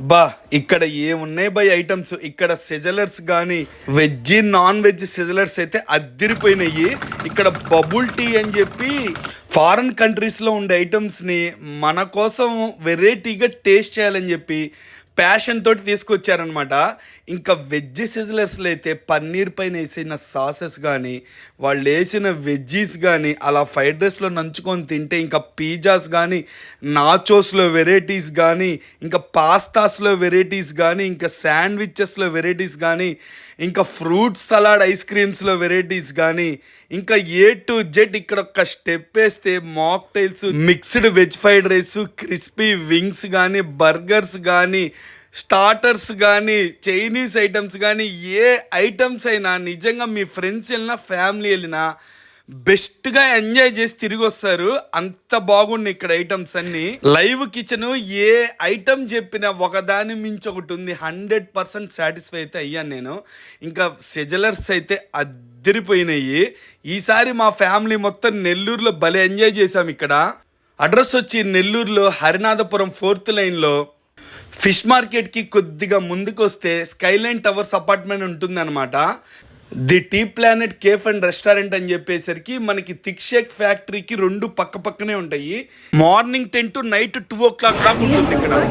అబ్బా ఇక్కడ ఏమున్నాయి బై ఐటమ్స్. ఇక్కడ సిజలర్స్ కానీ వెజ్ నాన్ వెజ్ సిజలర్స్ అయితే అద్దిరిపోయినాయి. ఇక్కడ బబుల్ టీ అని చెప్పి ఫారెన్ కంట్రీస్లో ఉండే ఐటమ్స్ని మన కోసం వెరైటీగా టేస్ట్ చేయాలని చెప్పి ప్యాషన్ తోటి తీసుకొచ్చారనమాట. ఇంకా వెజ్ సిజలర్స్లో అయితే పన్నీర్ పైన వేసిన సాసెస్ కానీ వాళ్ళు వేసిన వెజ్జీస్ కానీ అలా ఫ్రైడ్ రైస్లో నంచుకొని తింటే, ఇంకా పిజ్జాస్ కానీ నాచోస్లో వెరైటీస్ కానీ ఇంకా పాస్తాస్లో వెరైటీస్ కానీ ఇంకా శాండ్విచెస్లో వెరైటీస్ కానీ ఇంకా ఫ్రూట్ సలాడ్ ఐస్ క్రీమ్స్లో వెరైటీస్ కానీ ఇంకా A to Z ఇక్కడ ఒక స్టెప్ వేస్తే mocktails, mixed veg fried rice, crispy wings కానీ బర్గర్స్ కానీ స్టార్టర్స్ కానీ చైనీస్ ఐటమ్స్ కానీ ఏ ఐటమ్స్ అయినా నిజంగా మీ ఫ్రెండ్స్ వెళ్ళినా ఫ్యామిలీ వెళ్ళినా బెస్ట్గా ఎంజాయ్ చేసి తిరిగి వస్తారు. అంత బాగున్నాయి ఇక్కడ ఐటమ్స్ అన్నీ. లైవ్ కిచెన్ ఏ ఐటమ్ చెప్పినా ఒకదాని మించి ఒకటి ఉంది. 100% సాటిస్ఫై అయితే అయ్యాను నేను. ఇంకా సిజలర్స్ అయితే అద్దరిపోయినాయి. ఈసారి మా ఫ్యామిలీ మొత్తం నెల్లూరులో భలే ఎంజాయ్ చేసాం. ఇక్కడ అడ్రస్ వచ్చి నెల్లూరులో హరినాథపురం 4th లైన్లో ఫిష్ మార్కెట్కి కొద్దిగా ముందుకు వస్తే స్కైలైన్ టవర్స్ అపార్ట్మెంట్ ఉంటుందన్నమాట. The Tea Planet Cafe and restaurant అని చెప్పేసరికి మనకి థిక్ షేక్ ఫ్యాక్టరీకి 2 పక్క పక్కనే ఉంటాయి. మార్నింగ్ 10 to నైట్ 2 o'clock దాకా ఉంటుంది ఇక్కడ.